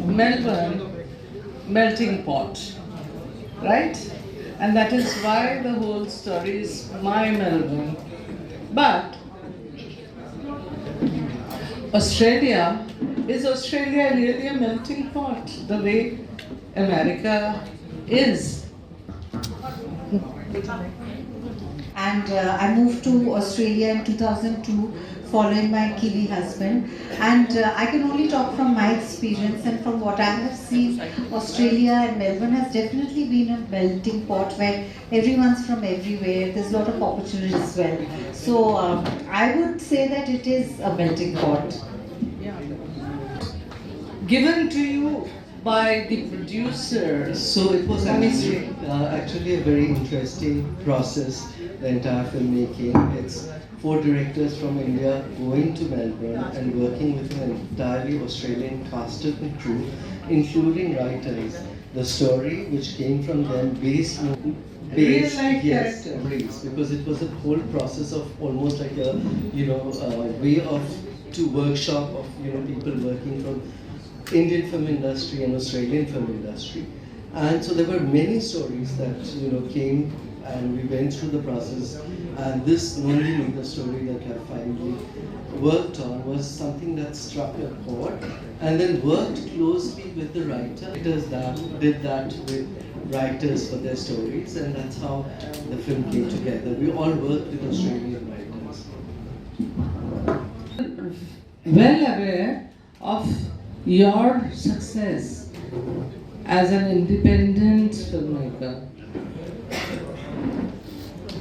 Melbourne melting pot, right? And that is why the whole story is my Melbourne. But Australia, is Australia really a melting pot the way America is? And I moved to Australia in 2002 following my Kiwi husband. And I can only talk from my experience and from what I have seen. Australia and Melbourne has definitely been a melting pot where everyone's from everywhere. There's a lot of opportunities as well. So I would say that it is a melting pot. Given to you by the producers. So it was actually a very interesting process, the entire filmmaking. It's 4 directors from India going to Melbourne and working with an entirely Australian cast and crew, including writers. The story which came from them based Real-life yes, character. based, because it was a whole process of almost like a way of to workshop of people working from Indian film industry and Australian film industry. And so there were many stories that came, and we went through the process. And this Nandini, the story that I finally worked on, was something that struck a chord, and then worked closely with the writer. Did that with writers for their stories, and that's how the film came together. We all worked with Australian writers. Well aware of your success as an independent filmmaker.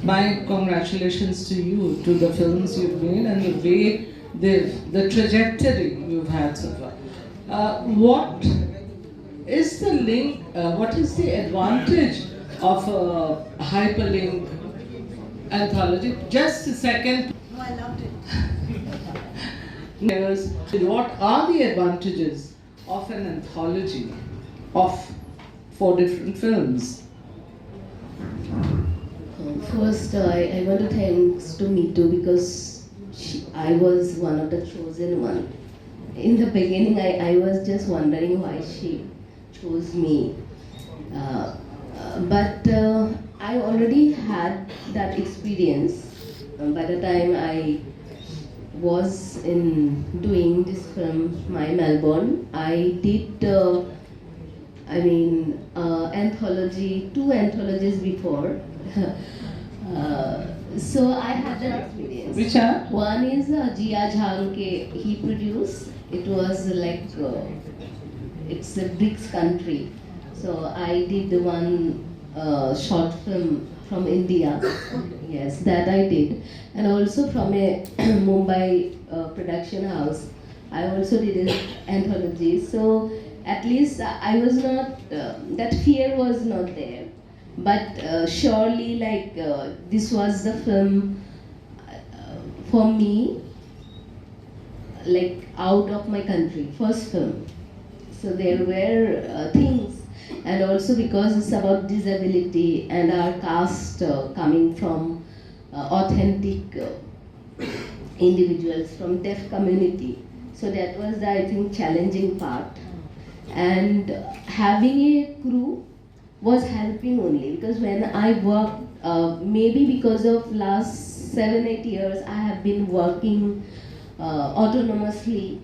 My congratulations to you, to the films you've made and the way the trajectory you've had so far. What is the link, what is the advantage of a hyperlink anthology? Just a second. No, I loved it. What are the advantages of an anthology of 4 different films? First, I want to thanks to Meetu because I was one of the chosen one. In the beginning, I was just wondering why she chose me. But I already had that experience. By the time I was in doing this film, My Melbourne, I did anthology, 2 anthologies before. So I had that experience. Which are? One is Jia Jhang ke he produced. It was like it's a BRICS country. So I did the one short film from India. Yes, that I did, and also from a Mumbai production house. I also did an anthology. So at least I was not that fear was not there. But surely, this was the film for me, like out of my country, first film. So there were things, and also because it's about disability and our caste coming from authentic individuals from deaf community. So that was the, I think, challenging part. And having a crew was helping only because when I worked, maybe because of last 7-8 years I have been working autonomously,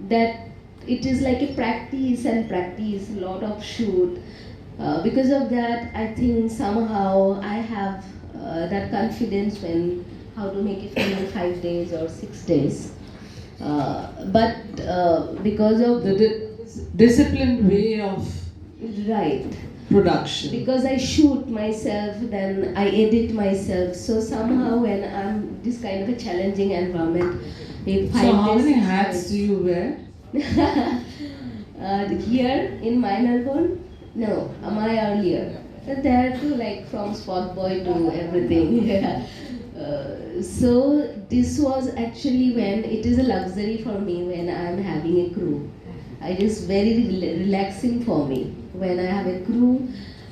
that it is like a practice, a lot of shoot. Because of that, I think somehow I have that confidence when how to make it film in 5 days or 6 days. But because of The disciplined way of right. production. Because I shoot myself, then I edit myself. So somehow when I'm this kind of a challenging environment, in 5 days. So how many hats do you wear? Here in my Melbourne, no, my earlier. There too, like from spot boy to everything. So this was actually when it is a luxury for me when I'm having a crew. It is very relaxing for me. When I have a crew,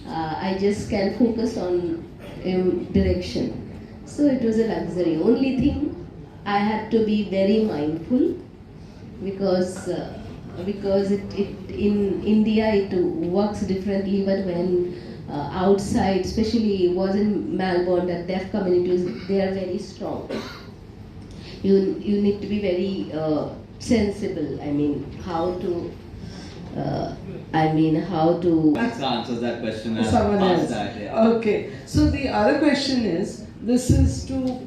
I just can focus on direction. So it was a luxury. Only thing, I had to be very mindful because it in India it works differently, but when outside, especially was in Melbourne, the deaf communities, they are very strong. You need to be very sensible. How to. Alexa answers that question as Someone past else. that. Yeah. Okay. So the other question is, this is to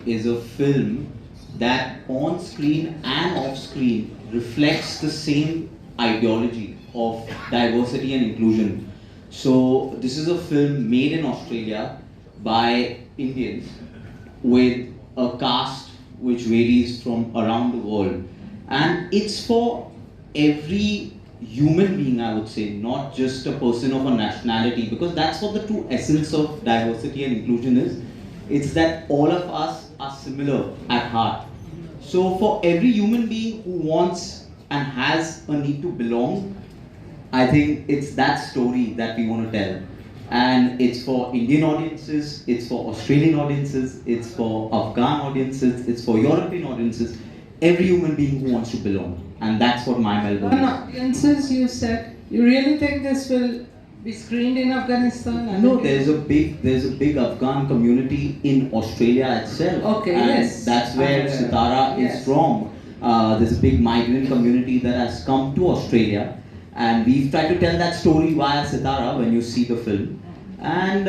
Is a film that on screen and off screen reflects the same ideology of diversity and inclusion. So this is a film made in Australia by Indians with a cast which varies from around the world, and it's for every human being, I would say, not just a person of a nationality, because that's what the true essence of diversity and inclusion is. It's that all of us are similar at heart. So for every human being who wants and has a need to belong, I think it's that story that we want to tell. And it's for Indian audiences, it's for Australian audiences, it's for Afghan audiences, it's for European audiences, every human being who wants to belong. And that's what My Melbourne on is. audiences. You said you really think this will be screened in Afghanistan? I No, mean, there's a big Afghan community in Australia itself. Okay, and yes. that's where Okay. Sitara Yes. is from. There's a big migrant community that has come to Australia, and we've tried to tell that story via Sitara when you see the film. And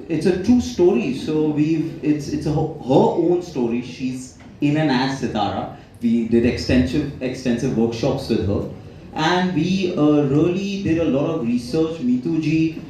it's a true story. So it's her own story. She's in and as Sitara. We did extensive workshops with her, and we really did a lot of research. Meetu ji